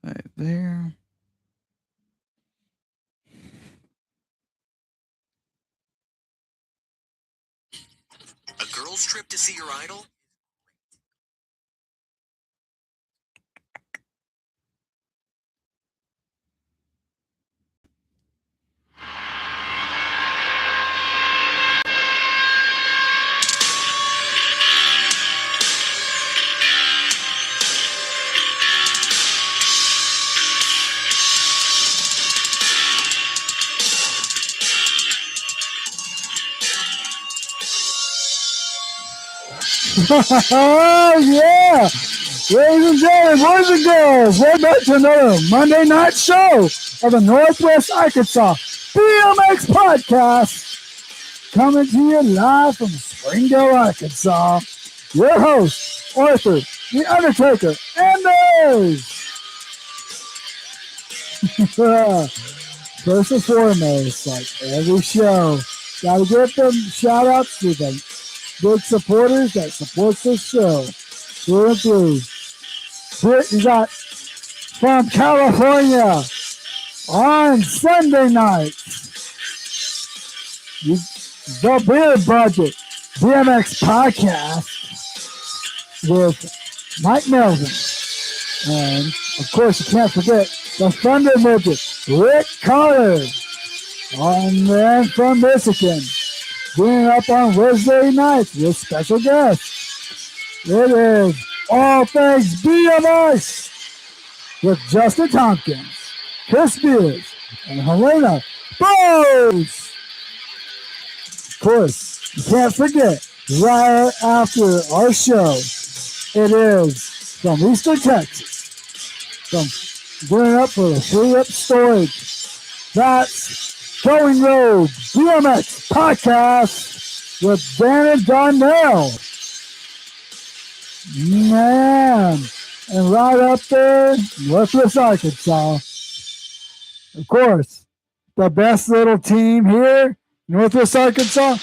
Right there. A girl's trip to see your idol? Oh, yeah. Ladies and gentlemen, boys and girls, welcome back to another Monday night show of the Northwest Arkansas BMX Podcast. Coming to you live from Springdale, Arkansas. Your host, Arthur, the Undertaker, Anders. First and foremost, like every show, gotta give them shout outs to them big supporters that supports this show through and through. You got from California on Sunday nights, the Beer Budget BMX Podcast with Mike Melvin. And, of course, you can't forget the Thunder Midget, Rick Carter. And then from Michigan, being up on Wednesday nights with special guests. It is All Things BMX with Justin Tompkins, Chris Beers, and Helena Bose. Of course, you can't forget, right after our show, it is from Eastern Texas, from gearing up for the free up storage. That's Going Road BMX Podcast with Dan and Darnell. Man, and right up there, Northwest Arkansas. Of course, the best little team here, Northwest Arkansas,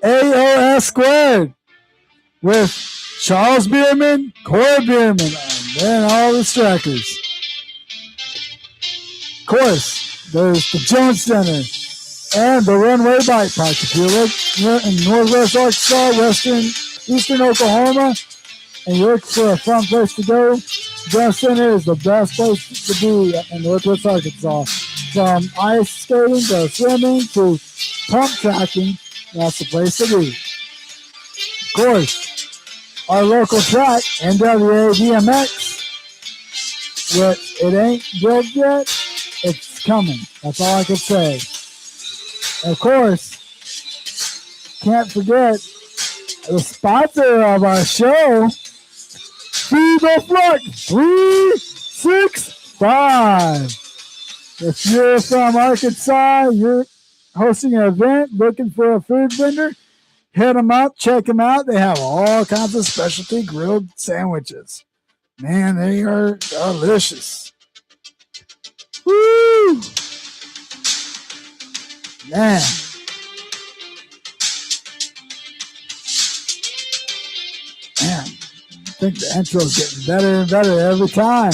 AOS Squared with Charles Bierman, Corey Bierman, and then all the strikers. Of course, there's the Jones Center and the Runway Bike Park. If you live in Northwest Arkansas, Eastern Oklahoma, and you're looking for a fun place to go, Jones Center is the best place to be in Northwest Arkansas. From ice skating to swimming to pump tracking, that's the place to be. Of course, our local track, NWA BMX, which it ain't built yet, it's coming. That's all I can say. And of course, can't forget the sponsor of our show, Feed the Flock 365. If you're from Arkansas, you're hosting an event, looking for a food vendor, hit them up, check them out. They have all kinds of specialty grilled sandwiches. Man, they are delicious. Woo! Man. Man, I think the intro is getting better and better every time.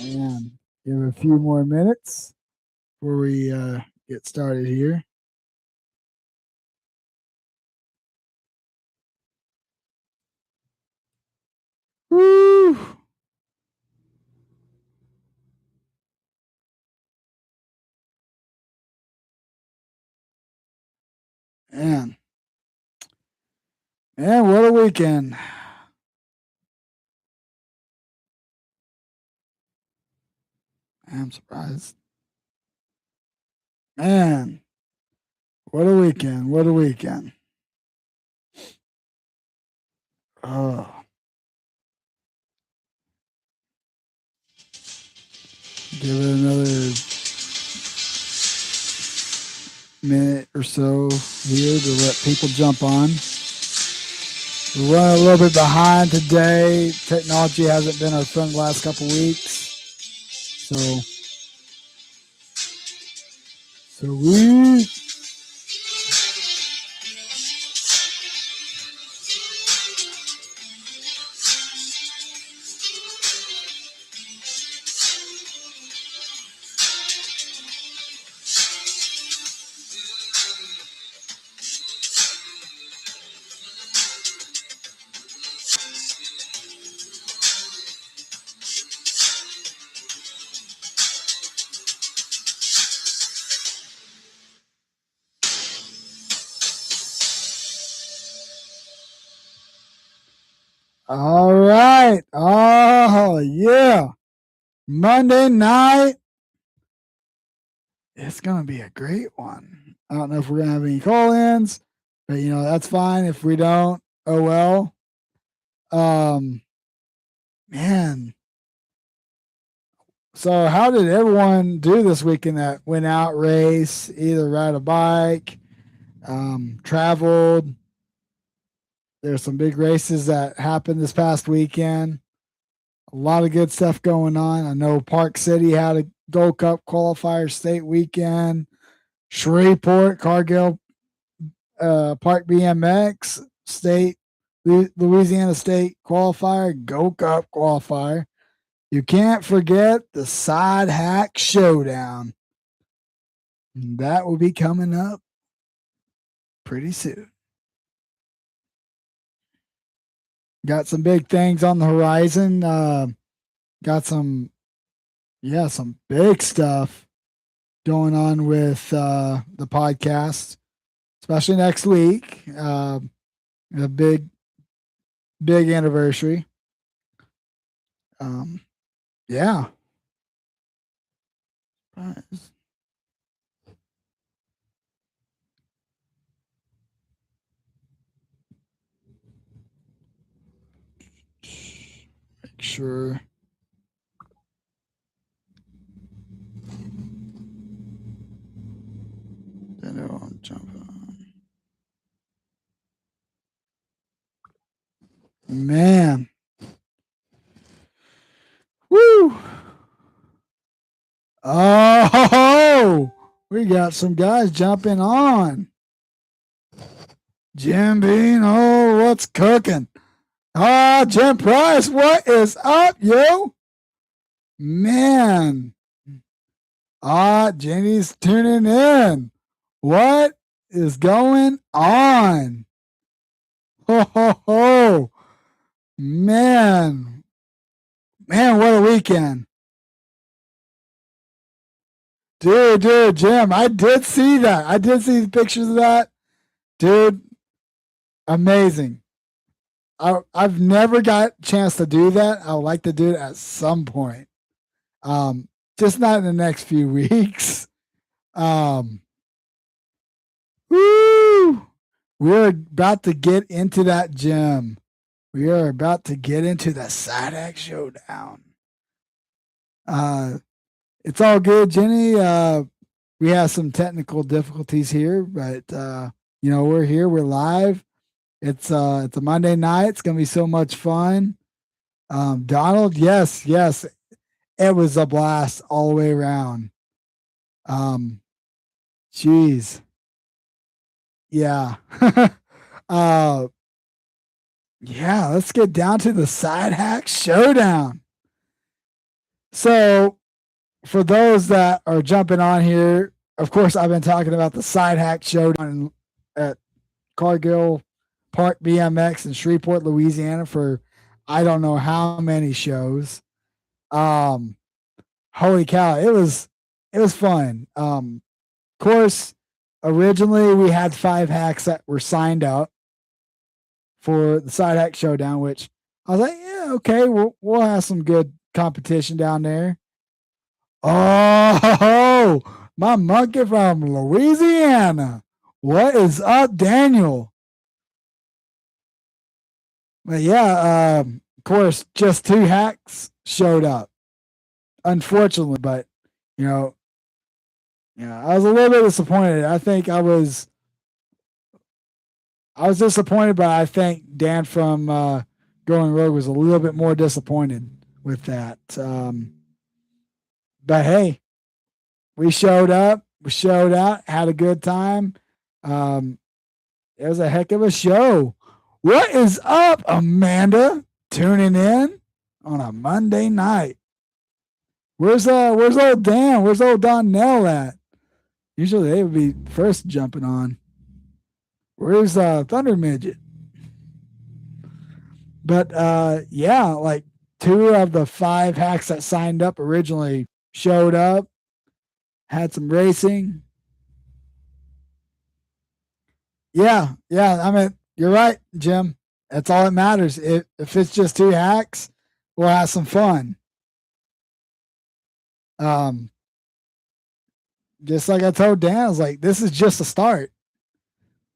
And give it a few more minutes before we get started here. Woo! Man, what a weekend. I'm surprised. Man, what a weekend. What a weekend. Oh. Give it another minute or so here to let people jump on. We're running a little bit behind today. Technology hasn't been our friend the last couple weeks. So we All right. Oh, yeah. Monday night. It's going to be a great one. I don't know if we're going to have any call-ins, but, that's fine. If we don't, oh well. Man. So how did everyone do this weekend that went out, race, either ride a bike, traveled? There's some big races that happened this past weekend. A lot of good stuff going on. I know Park City had a Gold Cup qualifier state weekend. Shreveport, Cargill, Park BMX state, Louisiana State qualifier, Gold Cup qualifier. You can't forget the Side Hack Showdown. That will be coming up pretty soon. Got some big things on the horizon. Got some big stuff going on with the podcast, especially next week. A big anniversary. Yeah. Make sure. Then it won't jump on. Man. Woo! Oh, we got some guys jumping on. Jim Bean, oh, what's cooking? Jim Price, what is up, yo? Man. Jenny's tuning in. What is going on? Ho, ho, ho. Man, what a weekend. Dude, Jim, I did see that. I did see the pictures of that. Dude, amazing. I've never got a chance to do that. I would like to do it at some point. Just not in the next few weeks. Woo! We're about to get into that gym. We are about to get into the Side Hack Showdown. It's all good, Jenny. We have some technical difficulties here, but we're here. We're live. It's a Monday night. It's gonna be so much fun. Donald, yes, it was a blast all the way around. Jeez, yeah. Yeah. Let's get down to the Side Hack Showdown. So, for those that are jumping on here, of course, I've been talking about the Side Hack Showdown at Cargill Park BMX in Shreveport, Louisiana for I don't know how many shows. Holy cow, it was fun. Of course, originally we had 5 hacks that were signed up for the Side Hack Showdown, which I was like, yeah, okay, we'll have some good competition down there. Oh, my monkey from Louisiana. What is up, Daniel? But yeah, of course, just 2 hacks showed up, unfortunately. But I was a little bit disappointed. I think I was disappointed, but I think Dan from Going Rogue was a little bit more disappointed with that. But hey, we showed up, we showed out, had a good time. It was a heck of a show. What is up, Amanda? Tuning in on a Monday night. Where's old Dan? Where's old Donnell at? Usually they would be first jumping on. Where's Thunder Midget? But yeah, like 2 of the 5 hacks that signed up originally showed up, had some racing. Yeah. I mean, you're right, Jim. That's all that matters. If it's just two hacks, we'll have some fun. Just like I told Dan, I was like, this is just a start.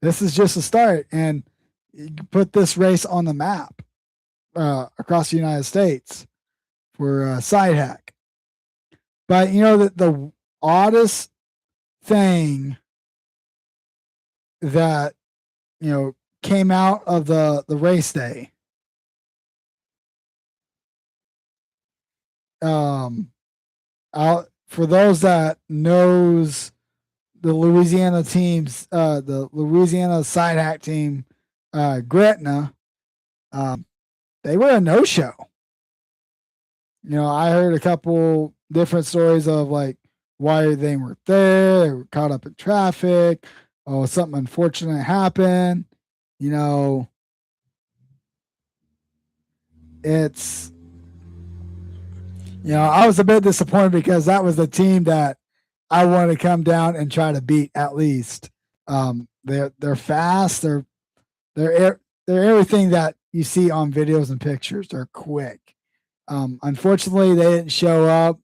This is just a start. And you put this race on the map across the United States for side hack. But you know that the oddest thing that came out of the race day, for those that knows the Louisiana teams, the Louisiana side hack team, Gretna, they were a no-show. I heard a couple different stories of like why they weren't there. They were caught up in traffic. Oh, something unfortunate happened. It's, I was a bit disappointed because that was the team that I wanted to come down and try to beat at least. They're fast. They're everything that you see on videos and pictures. They're quick. Unfortunately, they didn't show up.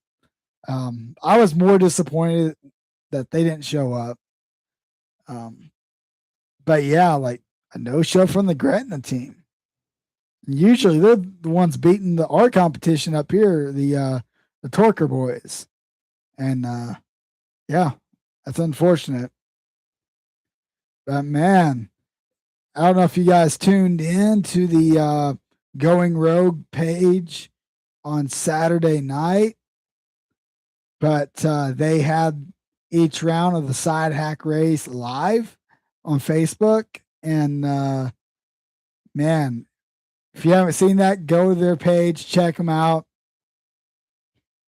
I was more disappointed that they didn't show up. But yeah, like a no-show from the Gretna team. Usually they're the ones beating our competition up here, the Torker boys. And yeah, that's unfortunate. But man, I don't know if you guys tuned in to the Going Rogue page on Saturday night, but they had each round of the side hack race live on Facebook. And man, if you haven't seen that, go to their page, check them out.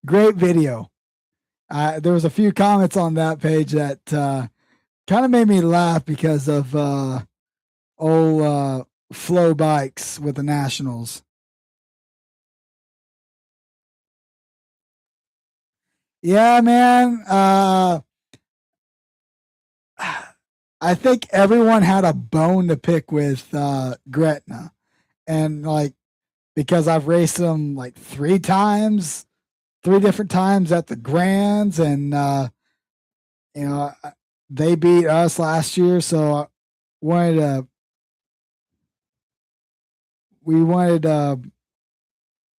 Great video. There was a few comments on that page that kind of made me laugh because of old Flow Bikes with the Nationals. Yeah, man. I think everyone had a bone to pick with Gretna. And like, because I've raced them like three different times at the Grands, and they beat us last year, so we wanted to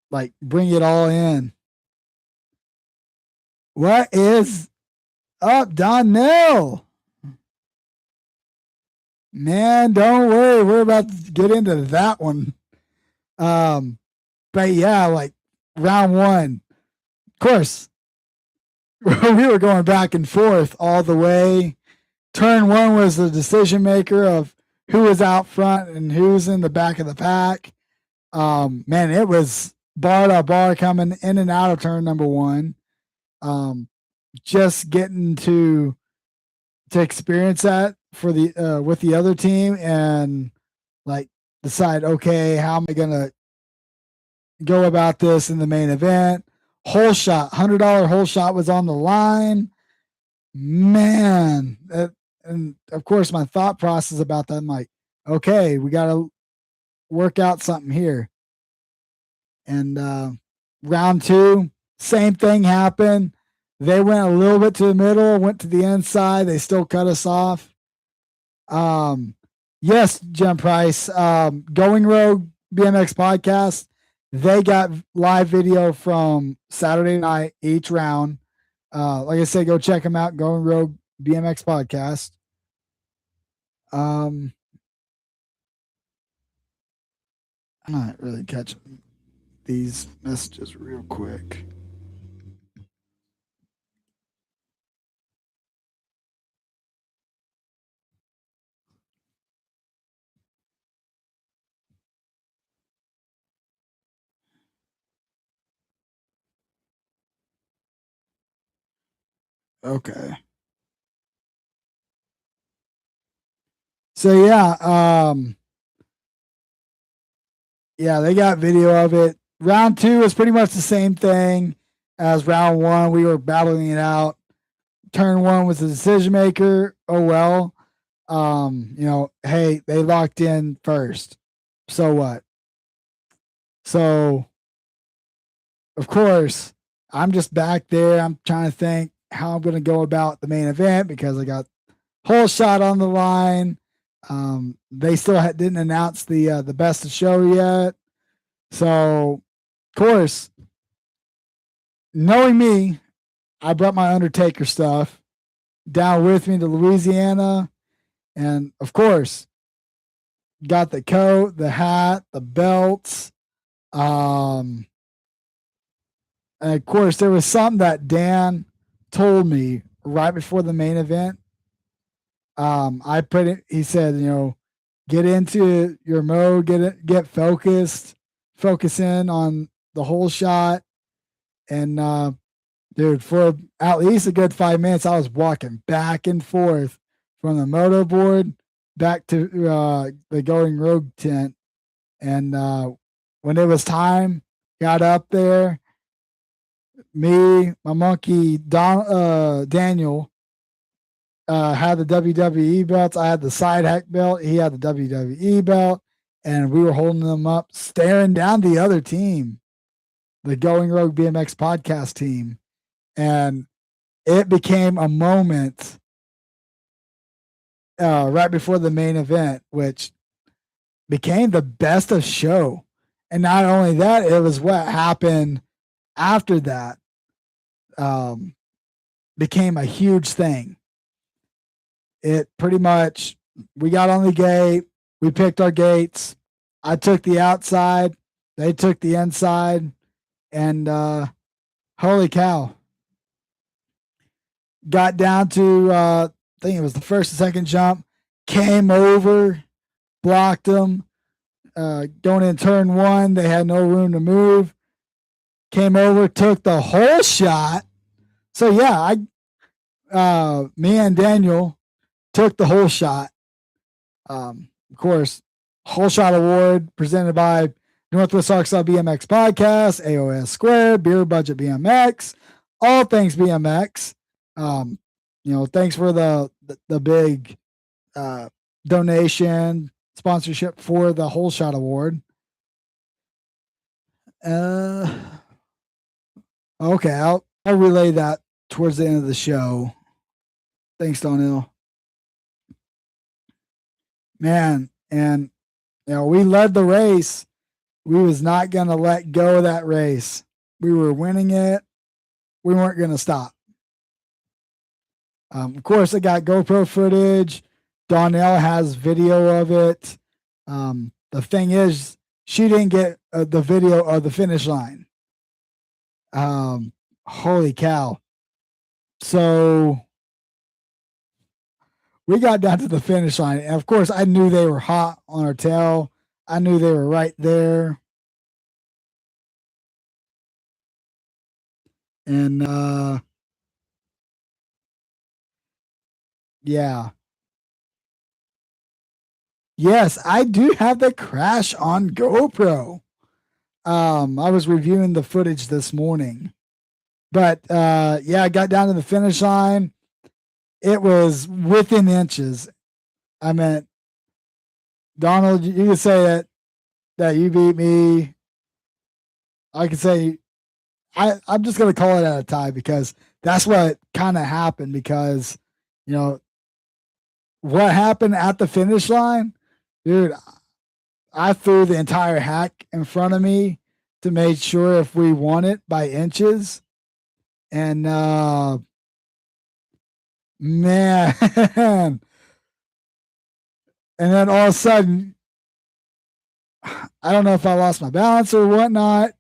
like bring it all in. What is up, Donnell? Man, don't worry, we're about to get into that one. But yeah, like round one, of course, we were going back and forth all the way. Turn one was the decision maker of who was out front and who's in the back of the pack. Man, it was bar to bar coming in and out of turn number one. Just getting to experience that for the with the other team and like decide, okay, how am I gonna go about this in the main event? Whole shot, $100 whole shot was on the line. Man, and of course my thought process about that, I'm like, okay, we got to work out something here. And round two, same thing happened. They went a little bit to the middle, went to the inside. They still cut us off. Yes, Jim Price, Going Rogue BMX Podcast, they got live video from Saturday night, each round. Like I said, go check them out, Going Rogue BMX Podcast. I'm not really catching these messages real quick. Okay. So yeah, yeah, they got video of it. Round two was pretty much the same thing as round one. We were battling it out. Turn one was the decision maker. Oh well. Hey, they locked in first. So what? So, of course, I'm just back there. I'm trying to think how I'm going to go about the main event because I got whole shot on the line. They still didn't announce the best of show yet. So, of course, knowing me, I brought my Undertaker stuff down with me to Louisiana. And of course, got the coat, the hat, the belts. And of course, there was something that Dan told me right before the main event. I put it, he said, get into your mode, get focused, focus in on the whole shot. And dude, for at least a good 5 minutes, I was walking back and forth from the moto board back to the Going Rogue tent. And when it was time, got up there. Me, my monkey, Daniel, had the WWE belts. I had the side hack belt. He had the WWE belt. And we were holding them up, staring down the other team, the Going Rogue BMX podcast team. And it became a moment right before the main event, which became the best of show. And not only that, it was what happened after that became a huge thing. It pretty much, we got on the gate, we picked our gates. I took the outside, they took the inside, and holy cow. Got down to, I think it was the first and second jump, came over, blocked them. Going in turn one, they had no room to move. Came over, took the whole shot. So yeah, me and Daniel took the whole shot. Of course, whole shot award presented by Northwest Arkansas BMX Podcast, AOS Squared, Beer Budget BMX, all things BMX. Thanks for the big donation sponsorship for the whole shot award. Okay, I'll relay that towards the end of the show. Thanks, Donnell. Man, and we led the race. We was not going to let go of that race. We were winning it. We weren't going to stop. Of course, I got GoPro footage. Donnell has video of it. The thing is, she didn't get the video of the finish line. Holy cow. So we got down to the finish line. And of course, I knew they were hot on our tail. I knew they were right there. And yeah. Yes, I do have the crash on GoPro. I was reviewing the footage this morning. But I got down to the finish line. It was within inches. I mean, Donald, you can say that you beat me. I can say I'm just gonna call it at a tie because that's what kind of happened because what happened at the finish line, dude. I threw the entire hack in front of me to make sure if we won it by inches. And man, and then all of a sudden, I don't know if I lost my balance or whatnot,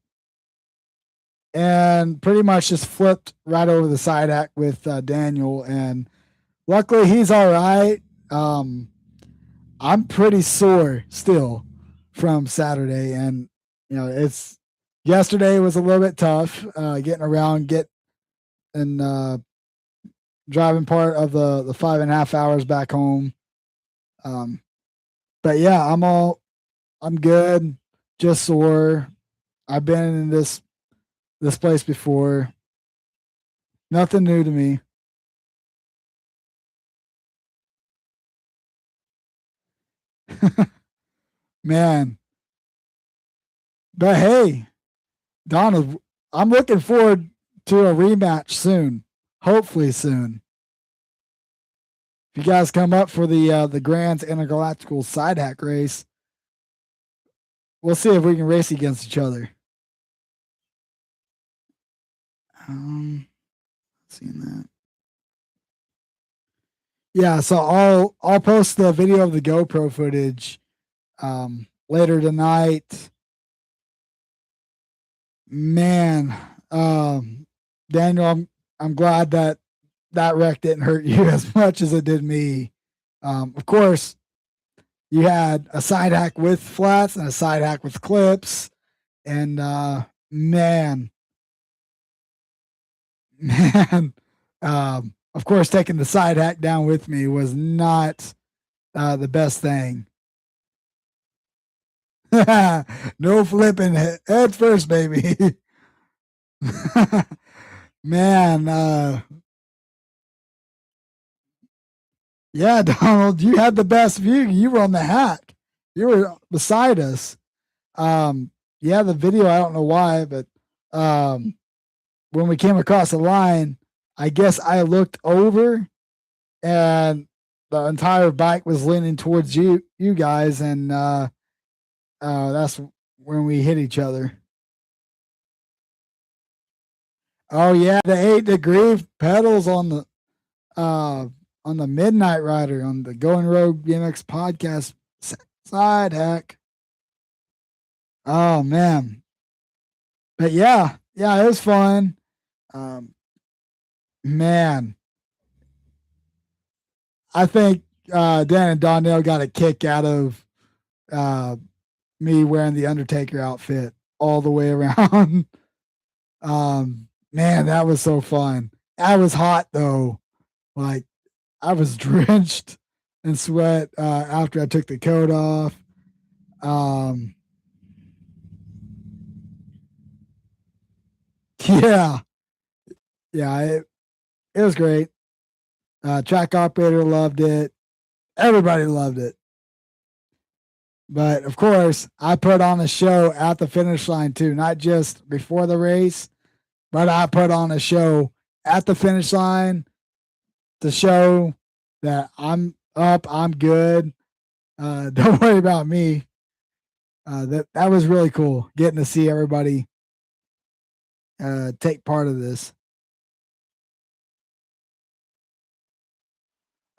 and pretty much just flipped right over the side hack with Daniel. And luckily, he's all right. I'm pretty sore still from Saturday, and it's yesterday was a little bit tough getting around, driving part of the 5.5 hours back home. But yeah, I'm good, just sore. I've been in this place before. Nothing new to me. Man, But hey, Donald, I'm looking forward to a rematch soon. Hopefully soon. If you guys come up for the Grand's Intergalactical Side Hack race, we'll see if we can race against each other. Seeing that. Yeah, so I'll post the video of the GoPro footage later tonight. Man, Daniel, I'm glad that wreck didn't hurt you as much as it did me. Of course, you had a side hack with flats and a side hack with clips, and man, of course, taking the side hack down with me was not the best thing. No flipping head first, baby. Man, yeah, Donald, you had the best view. You were on the hack. You were beside us. Yeah, the video, I don't know why, but when we came across the line, I guess I looked over and the entire bike was leaning towards you guys, and that's when we hit each other. Oh yeah, the 8-degree pedals on the Midnight Rider on the Going Rogue BMX Podcast side hack. Oh man, but yeah, it was fun. Man, I think Dan and Donnell got a kick out of me wearing the Undertaker outfit all the way around. Man, that was so fun. I was hot though. Like I was drenched in sweat after I took the coat off. Yeah. Yeah, it was great. Track operator loved it. Everybody loved it. But of course, I put on a show at the finish line too, not just before the race, but I put on a show at the finish line to show that I'm up, I'm good. Don't worry about me. That was really cool getting to see everybody take part of this.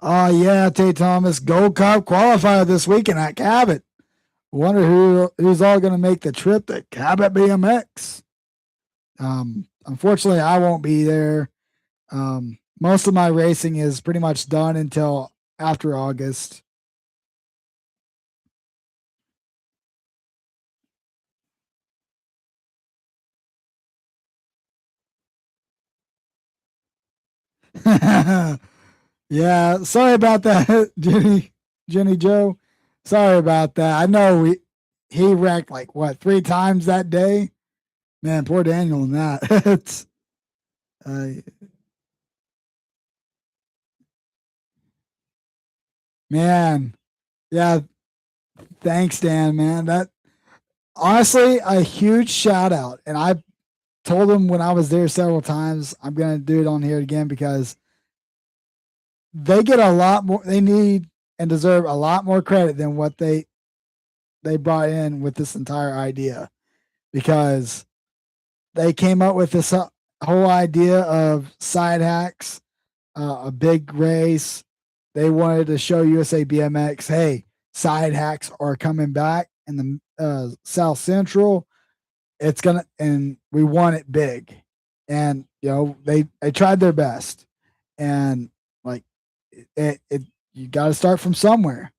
Oh yeah, Tay Thomas, Gold Cup qualifier this weekend at Cabot. Wonder who's all going to make the trip to Cabot BMX. Unfortunately, I won't be there. Most of my racing is pretty much done until after August. Yeah, sorry about that, Jenny Joe. Sorry about that. I know he wrecked like what 3 times that day. Man, poor Daniel in that. It's man, yeah. Thanks, Dan. Man, that honestly a huge shout out, and I told him when I was there several times. I'm gonna do it on here again because they get a lot more. They need and deserve a lot more credit than what they brought in with this entire idea, because they came up with this whole idea of side hacks, a big race. They wanted to show USA BMX, hey, side hacks are coming back in the South Central. It's gonna, and we want it big. And they tried their best, and like it you got to start from somewhere.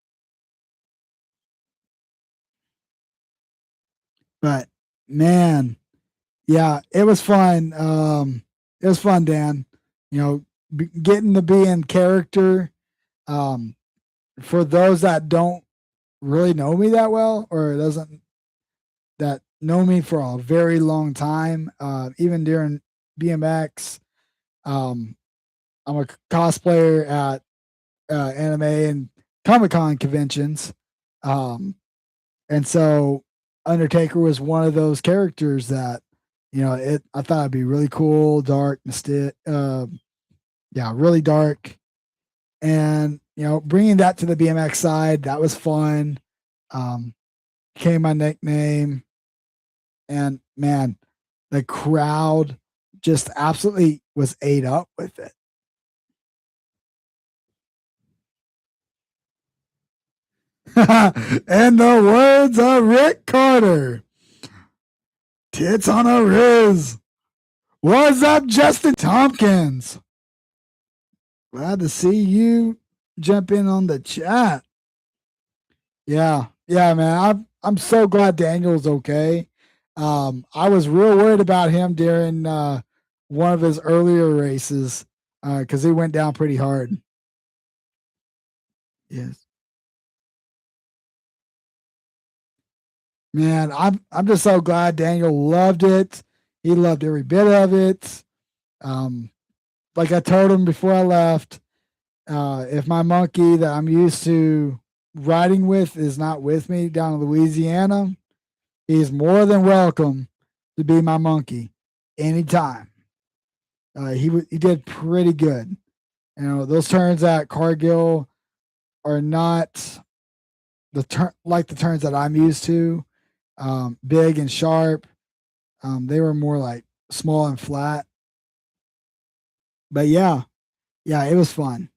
But man, yeah, it was fun. It was fun, Dan. Getting to be in character. For those that don't really know me that well, or doesn't that know me for a very long time, even during BMX, I'm a cosplayer at anime and Comic Con conventions, and so Undertaker was one of those characters that, I thought it'd be really cool, dark, really dark. And, bringing that to the BMX side, that was fun. Became my nickname. And man, the crowd just absolutely was ate up with it. And the words of Rick Carter, tits on a Riz. What's up, Justin Tompkins? Glad to see you jump in on the chat. Yeah, man. I'm so glad Daniel's okay. I was real worried about him during one of his earlier races because he went down pretty hard. Yes. Man, I'm just so glad Daniel loved it. He loved every bit of it. Like I told him before I left, if my monkey that I'm used to riding with is not with me down in Louisiana, he's more than welcome to be my monkey anytime. He did pretty good. Those turns at Cargill are not the turns that I'm used to. Big and sharp. They were more like small and flat. But yeah, it was fun.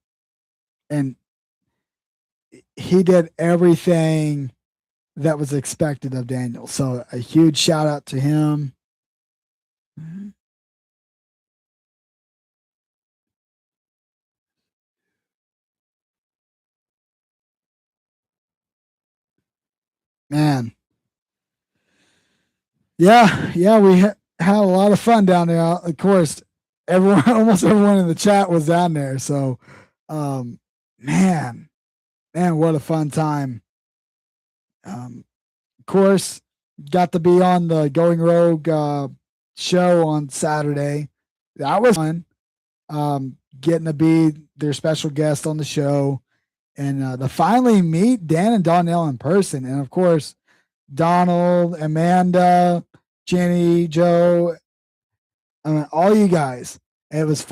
And he did everything that was expected of Daniel. So a huge shout out to him. Man. Yeah, we had a lot of fun down there. Of course, almost everyone in the chat was down there. So, man, what a fun time. Of course, got to be on the Going Rogue show on Saturday. That was fun. Getting to be their special guest on the show and to finally meet Dan and Donnell in person. And of course, Donald, Amanda, Jenny, Joe, all you guys. It was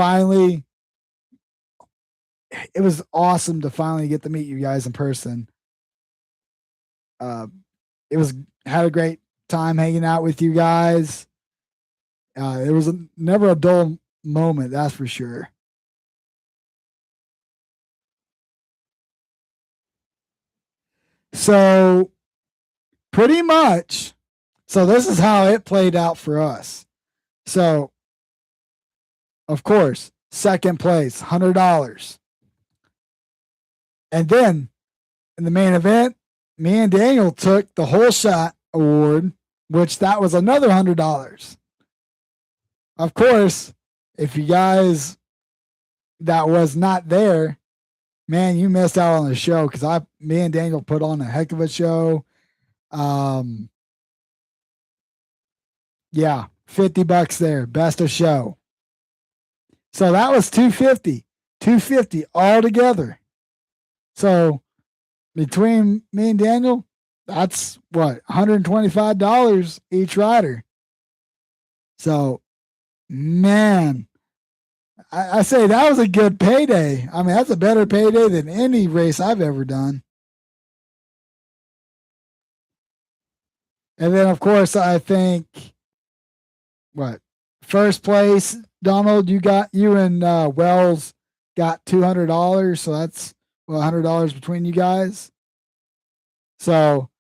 awesome to finally get to meet you guys in person. Had a great time hanging out with you guys. It was never a dull moment, that's for sure. So pretty much, this is how it played out for us. So, of course, second place, $100. And then in the main event, me and Daniel took the whole shot award, which that was another $100. Of course, if you guys that was not there, man, you missed out on the show because me and Daniel put on a heck of a show. Yeah, $50 there, best of show. So that was $250 all together. So between me and Daniel, that's what, $125 each rider. So, man, I say that was a good payday. I mean, that's a better payday than any race I've ever done. And then, of course, I think first place, Donald, you and Wells got $200, so that's $100 between you guys. So,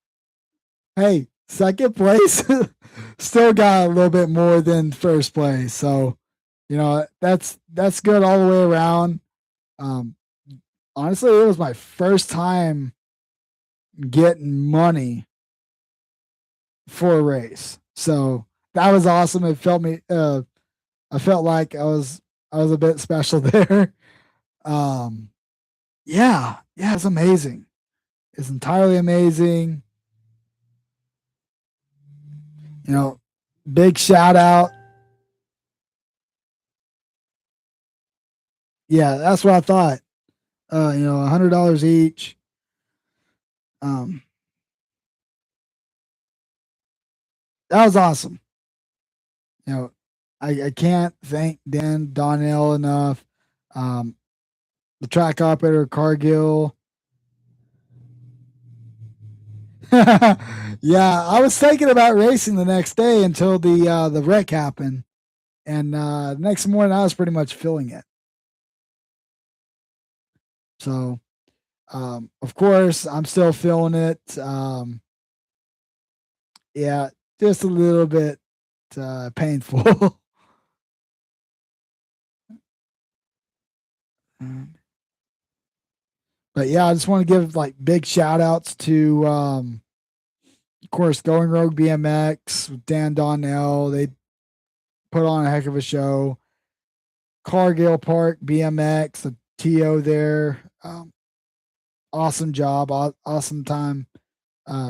hey, second place still got a little bit more than first place. So, that's good all the way around. Honestly, it was my first time getting money for a race. So that was awesome. It felt I felt like I was a bit special there. Yeah, it's amazing. It's entirely amazing. Big shout out. Yeah, that's what I thought. $100 each. That was awesome. You know, I can't thank Dan Donnell enough. Um, the track operator Cargill. Yeah, I was thinking about racing the next day until the wreck happened, and the next morning I was pretty much feeling it. So, of course, I'm still feeling it. Yeah, just a little bit painful. But yeah, I just want to give like big shout outs to, of course, Going Rogue BMX with Dan Donnell. They put on a heck of a show. Cargill Park BMX, the TO there. Awesome job. Awesome time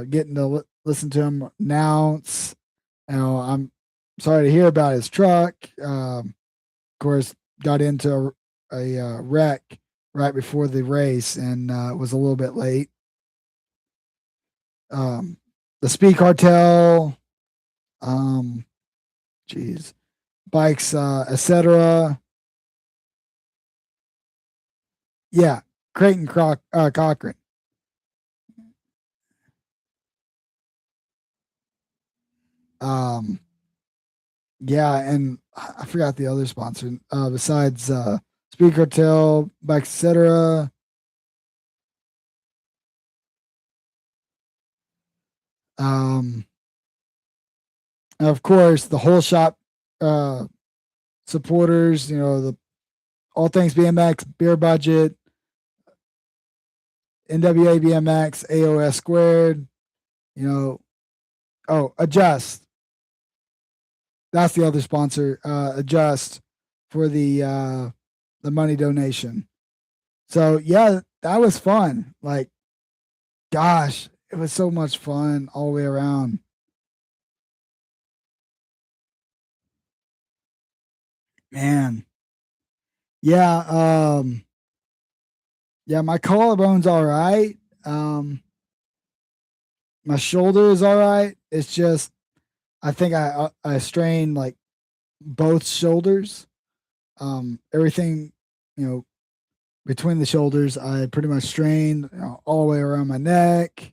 getting to listen to him announce. I'm sorry to hear about his truck. Of course, got into a wreck right before the race and was a little bit late. The Speed Cartel, geez, bikes, etc. Yeah, Creighton Cochran. Um, yeah, and I forgot the other sponsor besides Speed Cartel, bikes, etc. Um, of course, the whole shop uh, supporters. The All Things BMX, Beer Budget, NWA BMX, AOS Squared. Adjust. That's the other sponsor. Adjust for the money donation. So yeah, that was fun. Like, gosh, it was so much fun all the way around. Man, yeah, yeah. My collarbone's all right. My shoulder is all right. It's just I think I strained like both shoulders. Everything, you know, between the shoulders, I pretty much strained all the way around my neck.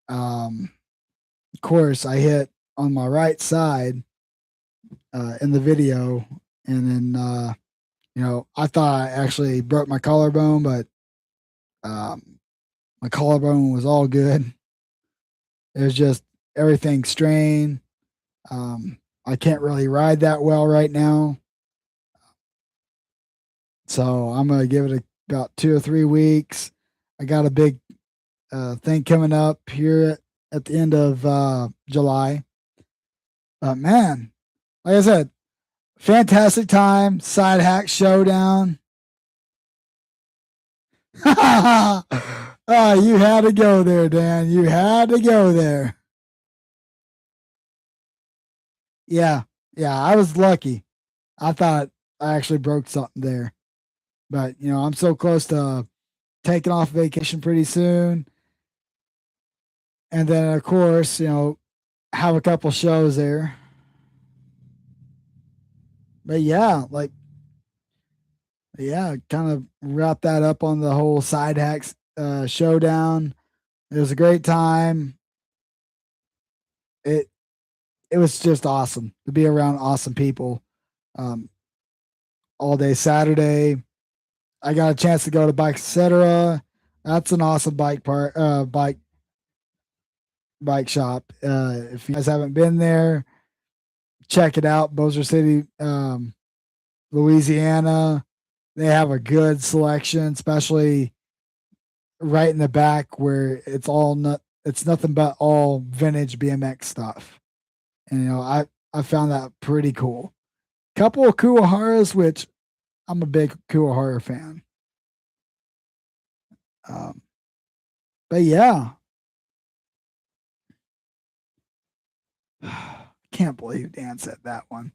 Of course, I hit on my right side in the video, and then I thought I actually broke my collarbone, but um, my collarbone was all good. It was just everything strained. I can't really ride that well right now, so I'm gonna give it about 2 or 3 weeks. I got a big thing coming up here at the end of July. But man, like I said, fantastic time. Side hack showdown. You had to go there, Dan. You had to go there. Yeah, yeah. I was lucky. I thought I actually broke something there, but I'm so close to taking off vacation pretty soon, and then of course have a couple shows there. But yeah, like yeah, kind of wrap that up on the whole side hacks showdown. It was a great time. It it was just awesome to be around awesome people um, all day Saturday. I got a chance to go to Bike Etc. That's an awesome bike shop. If you guys haven't been there, check it out. Bossier City, Louisiana. They have a good selection, especially right in the back where it's nothing but all vintage BMX stuff. And I found that pretty cool. Couple of Kuwaharas, which I'm a big Kuwahara fan. Um, but yeah, can't believe Dan said that one.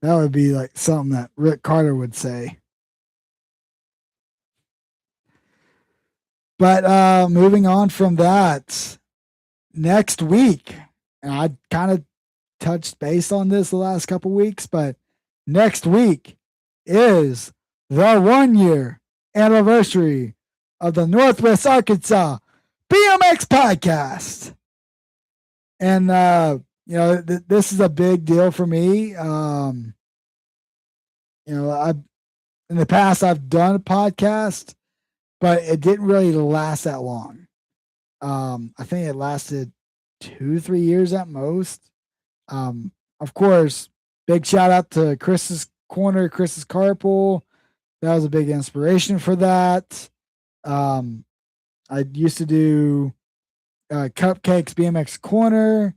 That would be like something that Rick Carter would say. But moving on from that, next week, and I kind of touched base on this the last couple weeks, but next week is the 1 year anniversary of the Northwest Arkansas BMX Podcast. And, this is a big deal for me. In the past, I've done a podcast, but it didn't really last that long. I think it lasted 2-3 years at most. Of course, big shout out to Chris's Corner, Chris's Carpool. That was a big inspiration for that. I used to do Cupcakes BMX Corner,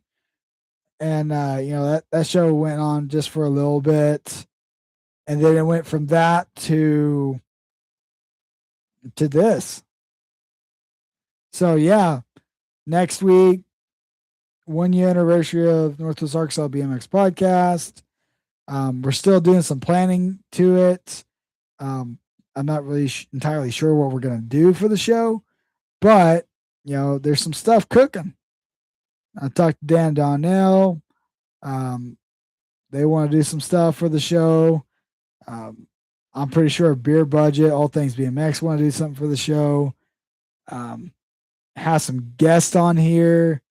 and that show went on just for a little bit, and then it went from that to this. So yeah, next week, 1 year anniversary of Northwest Arkansas BMX Podcast. We're still doing some planning to it. I'm not really entirely sure what we're going to do for the show, but there's some stuff cooking. I talked to Dan Donnell. They want to do some stuff for the show. I'm pretty sure Beer Budget, All Things BMX, want to do something for the show. Have some guests on here.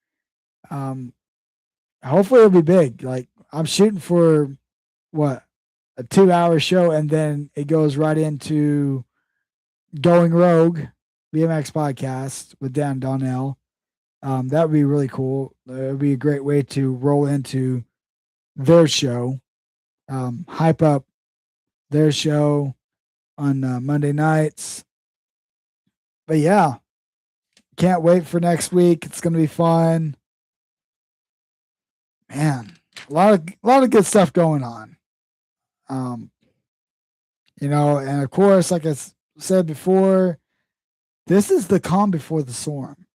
Hopefully it'll be big. Like, I'm shooting for a 2-hour show, and then it goes right into Going Rogue BMX Podcast with Dan Donnell. That would be really cool. It would be a great way to roll into their show, hype up their show on Monday nights. But yeah, can't wait for next week. It's going to be fun. Man, a lot of good stuff going on. And of course, like I said before, this is the calm before the storm.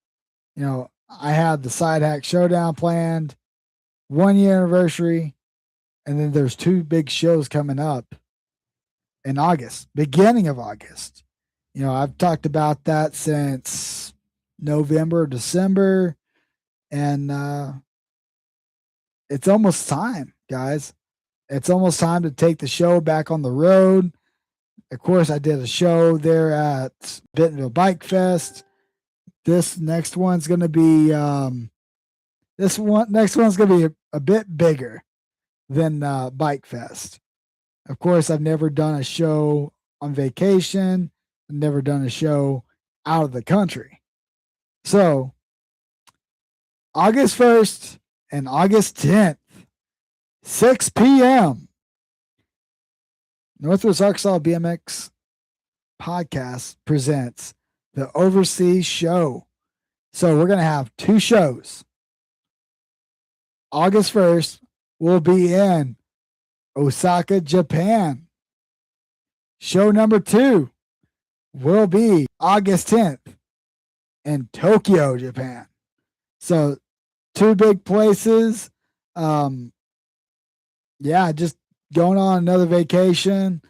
I had the Side Hack Showdown planned, 1 year anniversary, and then there's 2 big shows coming up in August, beginning of August. I've talked about that since November, December, and it's almost time, guys. It's almost time to take the show back on the road. Of course, I did a show there at Bentonville Bike Fest. This next one's going to be a bit bigger than Bike Fest. Of course, I've never done a show on vacation. I've never done a show out of the country. So, August 1st and August 10th, 6 p.m., Northwest Arkansas BMX Podcast presents the Overseas Show. So we're going to have 2 shows. August 1st, we'll be in Osaka, Japan. Show number 2 will be August 10th in Tokyo, Japan. So 2 big places. Just going on another vacation.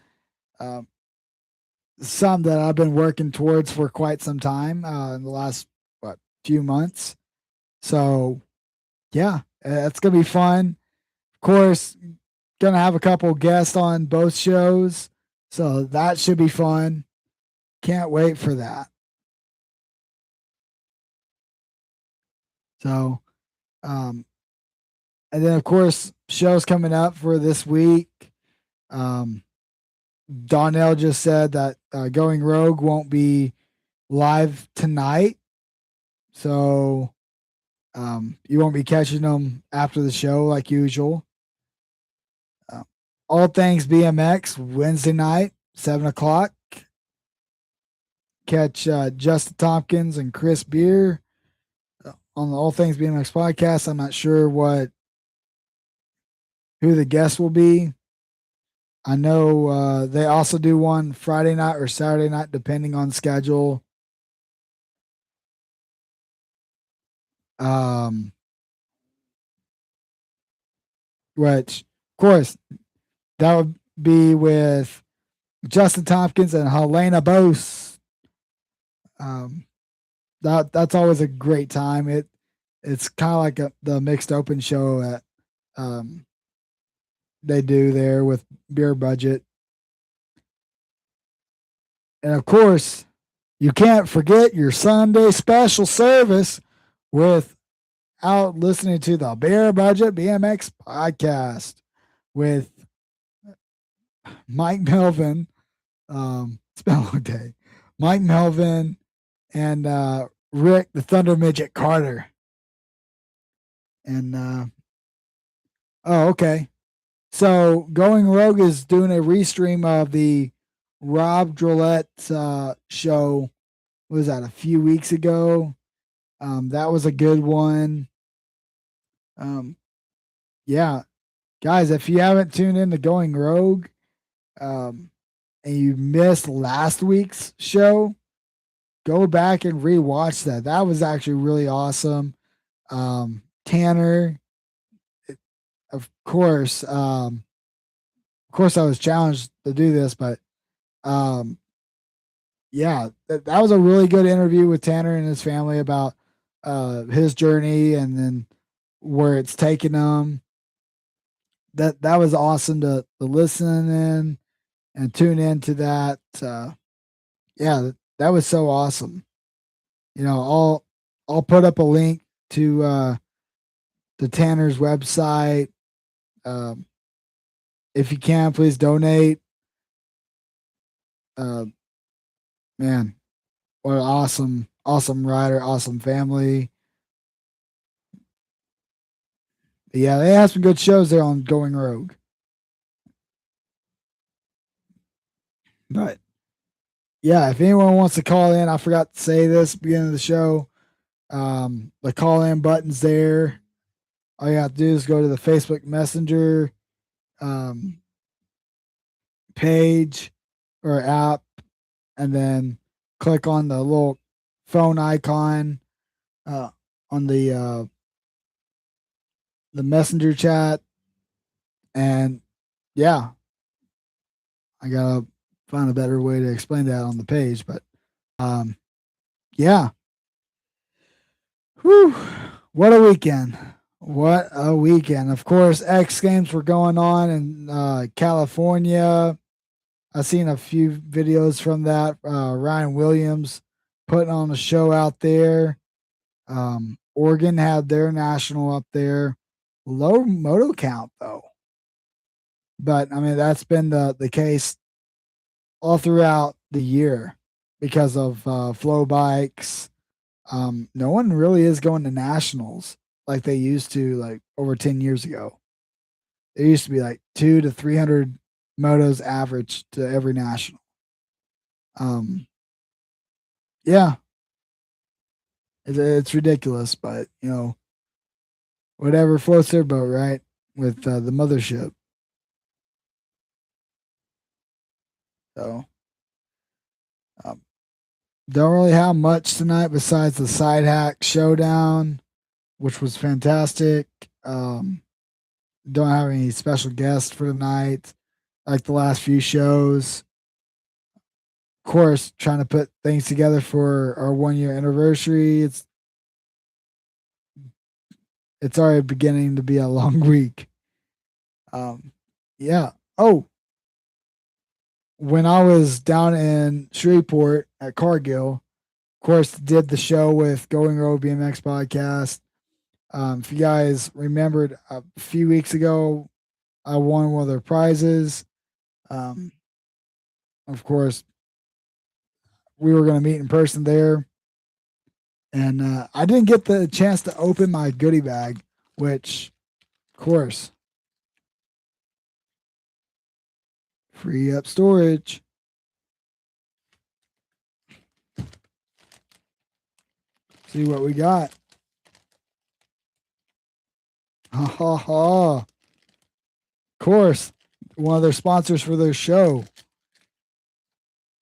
Some that I've been working towards for quite some time in the last few months. So yeah, it's gonna be fun. Of course, gonna have a couple guests on both shows, so that should be fun. Can't wait for that. So, and then of course, shows coming up for this week. Donnell just said that Going Rogue won't be live tonight, so you won't be catching them after the show like usual. All Things BMX Wednesday night, 7:00. Catch Justin Tompkins and Chris Beer on the All Things BMX podcast. I'm not sure who the guest will be. I know they also do one Friday night or Saturday night, depending on schedule. Which, of course, that would be with Justin Tompkins and Helena Bose. That's always a great time. It's kind of like the mixed open show at they do there with Beer Budget. And of course, you can't forget your Sunday special service without listening to the Beer Budget BMX podcast with Mike Melvin. It's been a long day. Mike Melvin and Rick the Thunder Midget Carter. And oh, okay. So Going Rogue is doing a restream of the Rob Drollett's show. What was that, a few weeks ago? That was a good one. Yeah, guys, if you haven't tuned in to Going Rogue, and you missed last week's show, go back and rewatch that. That was actually really awesome. Tanner, of course, I was challenged to do this, but yeah, that was a really good interview with Tanner and his family about his journey and then where it's taken him. That was awesome to listen in and tune into that. Yeah, that was so awesome. You know, I'll put up a link to Tanner's website. If you can, please donate. Man, what an awesome rider, awesome family. But yeah, they have some good shows there on Going Rogue. But yeah, if anyone wants to call in, I forgot to say this at the beginning of the show. The call in button's there. All you have to do is go to the Facebook Messenger page or app and then click on the little phone icon on the messenger chat. And yeah, I gotta find a better way to explain that on the page, but yeah. Whew, what a weekend. What a weekend. Of course, X Games were going on in California. I've seen a few videos from that. Ryan Williams putting on a show out there. Oregon had their national up there. Low moto count, though. But, I mean, that's been the case all throughout the year because of flow bikes. No one really is going to nationals like they used to, like over 10 years ago. There used to be like 200 to 300 motos average to every national. Yeah, it's ridiculous, but you know, whatever floats their boat, right? With the mothership. So, um, don't really have much tonight besides the side hack showdown, which was fantastic. Don't have any special guests for tonight, like the last few shows. Of course, trying to put things together for our 1 year anniversary. It's already beginning to be a long week. Yeah. Oh, when I was down in Shreveport at Cargill, of course, did the show with Going Rogue BMX Podcast. If you guys remembered, a few weeks ago, I won one of their prizes. Of course, we were going to meet in person there. And I didn't get the chance to open my goodie bag, which, of course, free up storage. See what we got. Ha ha ha. Of course, one of their sponsors for their show.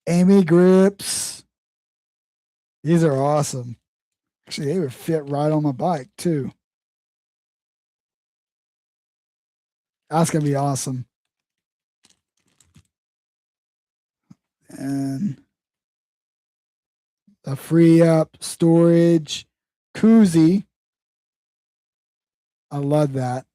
Amy Grips. These are awesome. Actually, they would fit right on my bike, too. That's going to be awesome. And a free up storage koozie. I love that.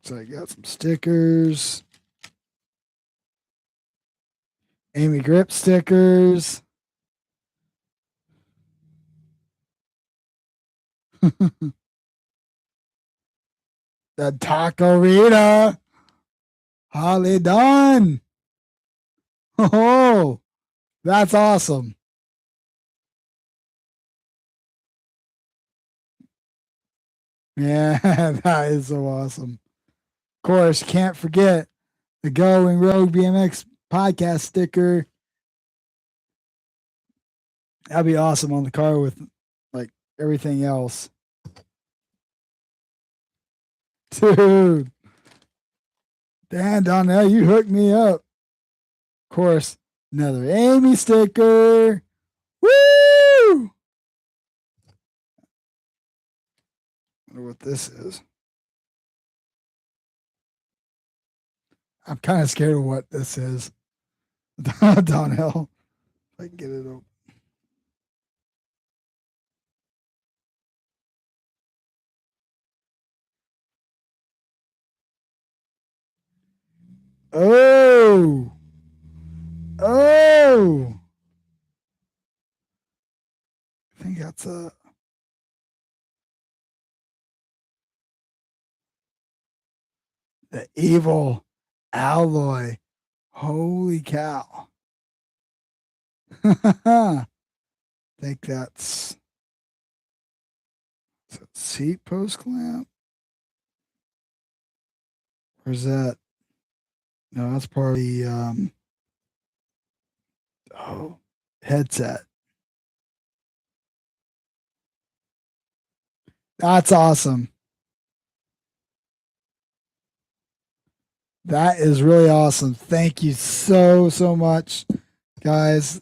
So I got some stickers. Amy Grip stickers. The Taco Rita. Holly Dunn. Oh, that's awesome. Yeah, that is so awesome. Of course, can't forget the Going Rogue BMX podcast sticker. That'd be awesome on the car with like everything else. Dude. Dan Donnell, you hooked me up. Of course, another Amy sticker. Woo! I wonder what this is. I'm kind of scared of what this is. Donnell. If I can get it open. Oh. Oh. I think that's the evil alloy. Holy cow. I think that's seat post clamp. Where's that? No, that's part of the headset. That's awesome. That is really awesome. Thank you so much, guys.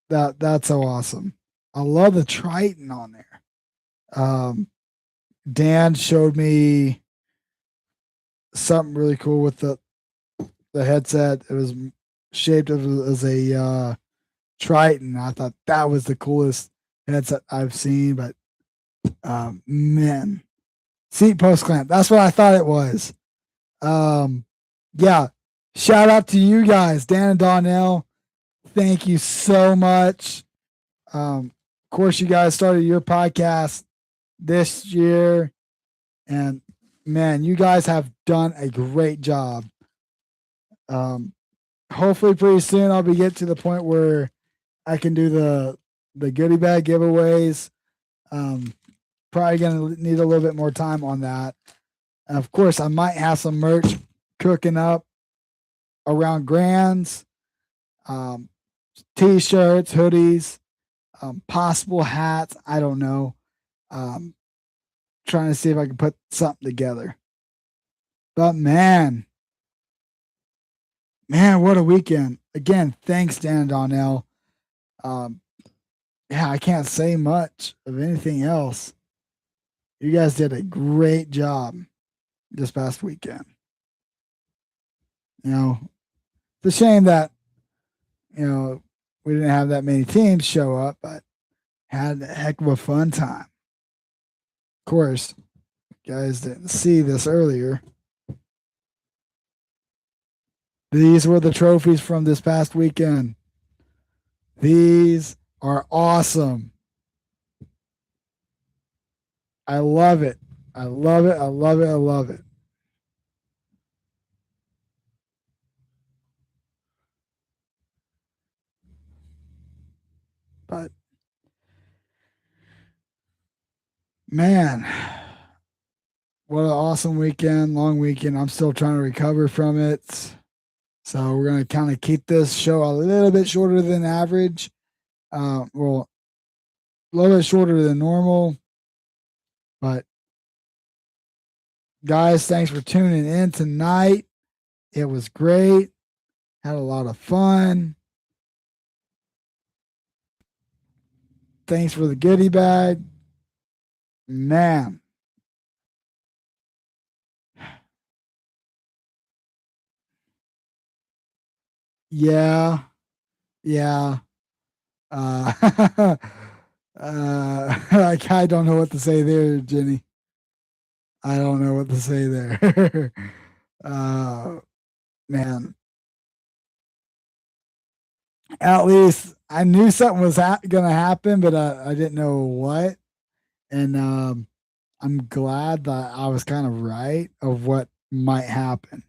That's so awesome. I love the Triton on there. Dan showed me something really cool with the headset. It was shaped as a Triton. I thought that was the coolest headset I've seen. But man, seat post clamp. That's what I thought it was. Yeah. Shout out to you guys, Dan and Donnell. Thank you so much. Of course, you guys started your podcast this year, and man, you guys have done a great job. Hopefully, pretty soon I'll be getting to the point where I can do the goodie bag giveaways. Probably gonna need a little bit more time on that. And of course, I might have some merch cooking up around Grands, t-shirts, hoodies, possible hats. I don't know. Trying to see if I can put something together. But man, what a weekend. Again, thanks, Dan and Donnell. Yeah, I can't say much of anything else. You guys did a great job this past weekend. You know, it's a shame that, we didn't have that many teams show up, but had a heck of a fun time. Of course, you guys didn't see this earlier. These were the trophies from this past weekend. These are awesome. I love it. I love it. I love it. I love it. But man, what an awesome weekend, long weekend. I'm still trying to recover from it. So we're going to kind of keep this show a little bit shorter than average. Well, a little bit shorter than normal. But guys, thanks for tuning in tonight. It was great. Had a lot of fun. Thanks for the goodie bag. Man. Yeah. Yeah. Uh, I kind of don't know what to say there, Jenny. I don't know what to say there. uh, man, at least I knew something was going to happen, but I didn't know what. And I'm glad that I was kind of right of what might happen.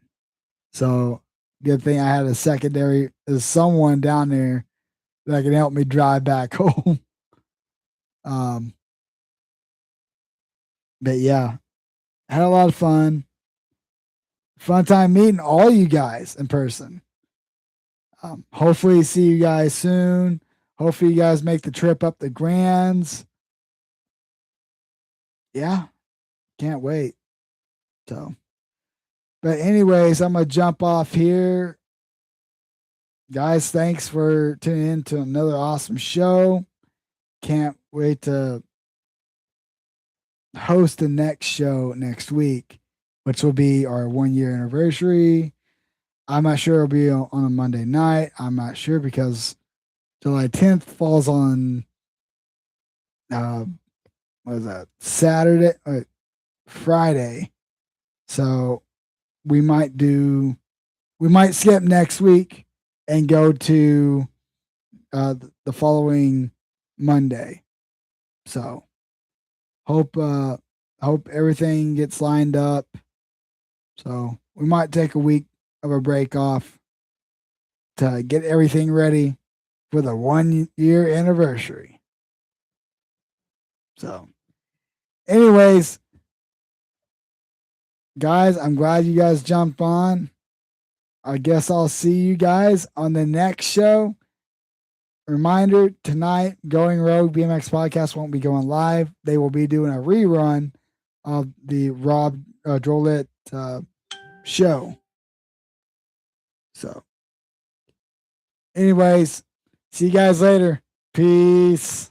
So good thing I had a secondary, there's someone down there that can help me drive back home. um, but yeah, had a lot of fun. Fun time meeting all you guys in person. Hopefully, see you guys soon. Hopefully, you guys make the trip up the Grands. Yeah, can't wait. So, but anyways, I'm gonna jump off here, guys. Thanks for tuning in to another awesome show. Can't wait to host the next show next week, which will be our 1 year anniversary. I'm not sure it'll be on a Monday night. I'm not sure because July 10th falls on uh, what is that? Saturday, Friday. So we might skip next week and go to the following Monday. So hope everything gets lined up. So we might take a week of a break off to get everything ready for the 1 year anniversary. So, anyways, guys, I'm glad you guys jumped on. I guess I'll see you guys on the next show. Reminder tonight, Going Rogue BMX Podcast won't be going live. They will be doing a rerun of the Rob Drolet show. So, anyways, see you guys later. Peace.